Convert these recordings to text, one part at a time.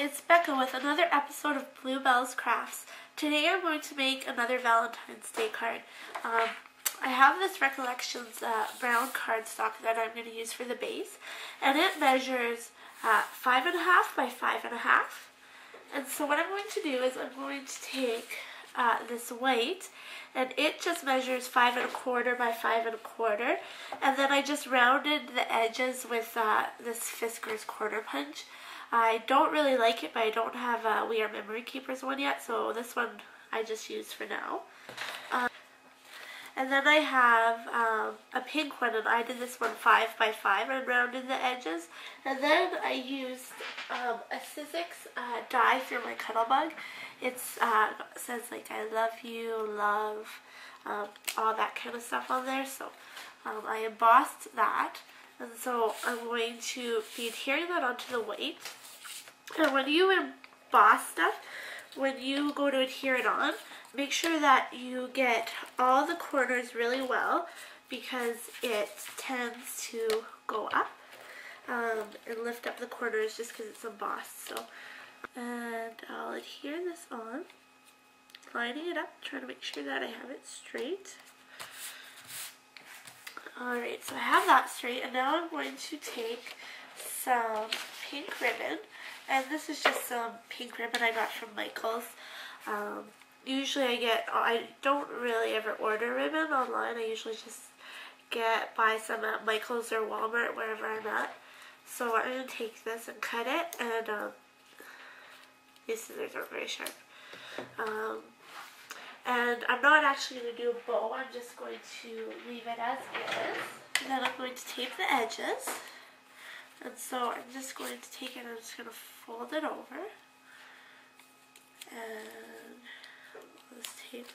it's Becca with another episode of Bluebell's Crafts. Today I'm going to make another Valentine's Day card. I have this Recollections brown cardstock that I'm going to use for the base, and it measures 5.5 by 5.5. And so what I'm going to do is I'm going to take this white, and it just measures 5.25 by 5.25, and then I just rounded the edges with this Fisker's quarter punch. I don't really like it, but I don't have We Are Memory Keepers one yet, so this one I just use for now. And then I have a pink one, and I did this one 5 by 5 and rounded the edges. And then I used a Sizzix die for my Cuddle Bug. It says like I love you, love, all that kind of stuff on there. So I embossed that. And so I'm going to be adhering that onto the white. And when you emboss stuff, when you go to adhere it on, make sure that you get all the corners really well, because it tends to go up and lift up the corners just because it's embossed. So, and I'll adhere this on, lining it up, trying to make sure that I have it straight. Alright, so I have that straight, and now I'm going to take some pink ribbon, and this is just some pink ribbon I got from Michael's. Usually I don't really ever order ribbon online. I usually just buy some at Michael's or Walmart, wherever I'm at. So I'm going to take this and cut it, and these scissors aren't very sharp. And I'm not actually going to do a bow, I'm just going to leave it as is. And then I'm going to tape the edges. And so I'm just going to take it and I'm just going to fold it over. And let's tape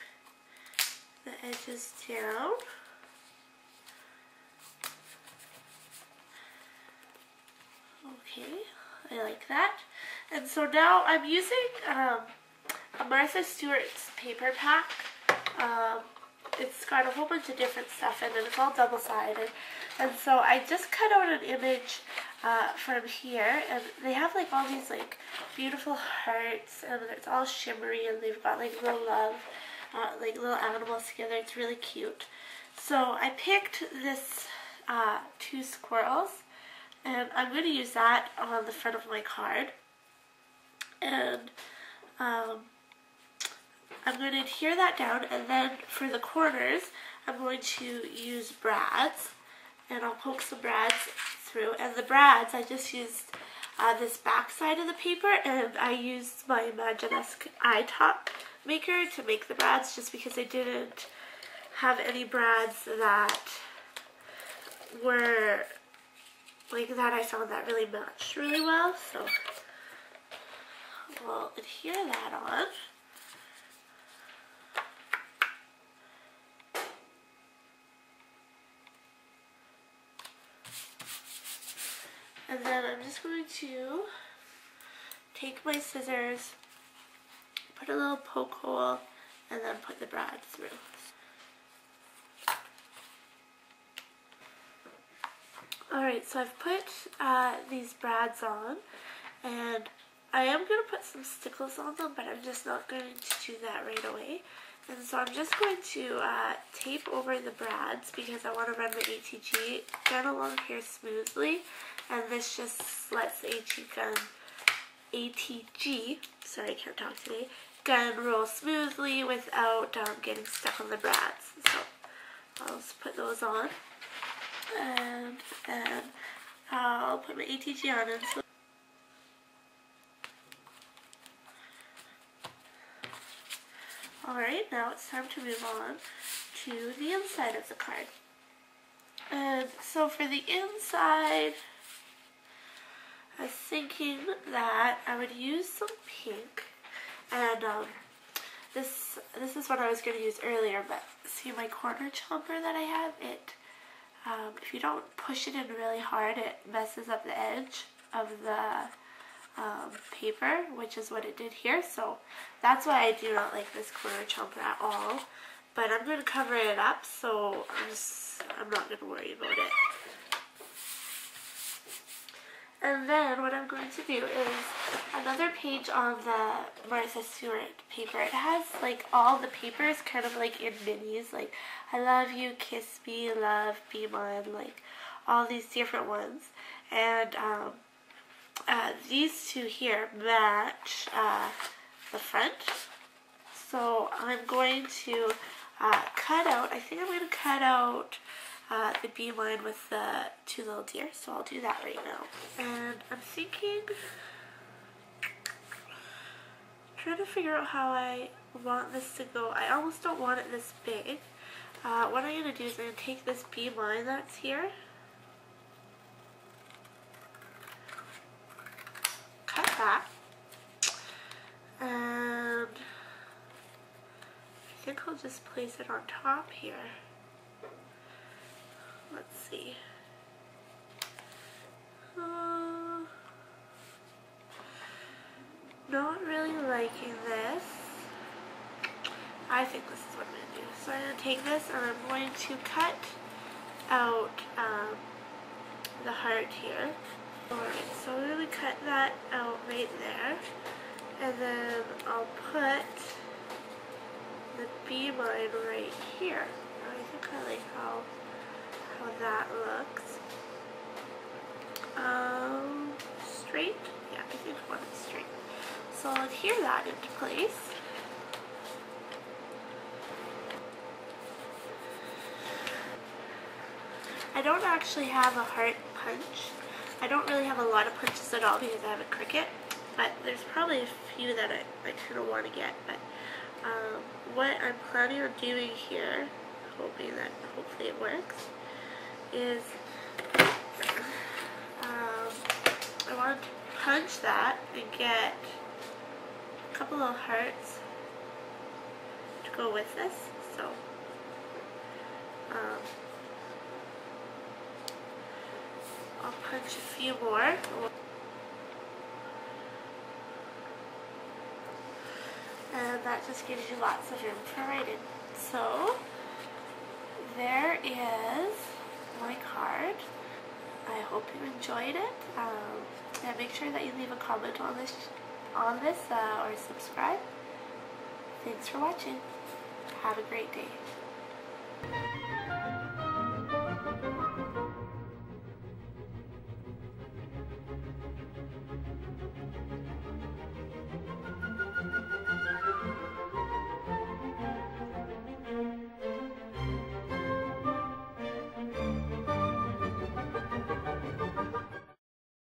the edges down. Okay, I like that. And so now I'm using a Martha Stewart's paper pack. It's got a whole bunch of different stuff in it. It's all double-sided. And so I just cut out an image from here, and they have like all these like beautiful hearts, and it's all shimmery, and they've got like little love, like little animals together. It's really cute. So I picked this 2 squirrels, and I'm going to use that on the front of my card. And I'm going to adhere that down, and then for the corners, I'm going to use brads, and I'll poke some brads through. And the brads, I just used this back side of the paper, and I used my Imaginesque iTop maker to make the brads, just because I didn't have any brads that were like that. I found that really matched really well, so we'll adhere that on. And then I'm just going to take my scissors, put a little poke hole, and then put the brad through. Alright, so I've put these brads on, and I am going to put some stickles on them, but I'm just not going to do that right away. And so I'm just going to tape over the brads, because I want to run the ATG gun along here smoothly. And this just lets the ATG, sorry I can't talk today, gun roll smoothly without getting stuck on the brads. So I'll just put those on, and then I'll put my ATG on. And so alright, now it's time to move on to the inside of the card. And so for the inside, I was thinking that I would use some pink, and this is what I was going to use earlier, but see my corner chomper that I have, it if you don't push it in really hard, it messes up the edge of the paper, which is what it did here. So that's why I do not like this corner chomper at all, but I'm going to cover it up, so I'm not going to worry about it. And then what I'm going to do is another page on the Martha Stewart paper. It has like all the papers kind of like in minis, like I love you, kiss me, love, be mine, like all these different ones. And these two here match the front. So I'm going to cut out, I think I'm going to cut out the Be Mine with the two little deer, so I'll do that right now. And I'm trying to figure out how I want this to go. I almost don't want it this big. What I'm going to do is I'm going to take this Be Mine that's here, cut that, and I think I'll just place it on top here. Let's see. Not really liking this. I think this is what I'm going to do. So I'm going to take this and I'm going to cut out the heart here. Alright, so I'm going to cut that out right there. And then I'll put the Be Mine right here. I think I like how that looks. Straight? Yeah, I think I want it straight. So I'll adhere that into place. I don't actually have a heart punch. I don't really have a lot of punches at all because I have a cricket, but there's probably a few that I kind of want to get. But what I'm planning on doing here, hoping that hopefully it works, is I want to punch that and get a couple of hearts to go with this. So I'll punch a few more. And that just gives you lots of room for writing. So there is my card. I hope you enjoyed it. And make sure that you leave a comment on this or subscribe. Thanks for watching. Have a great day.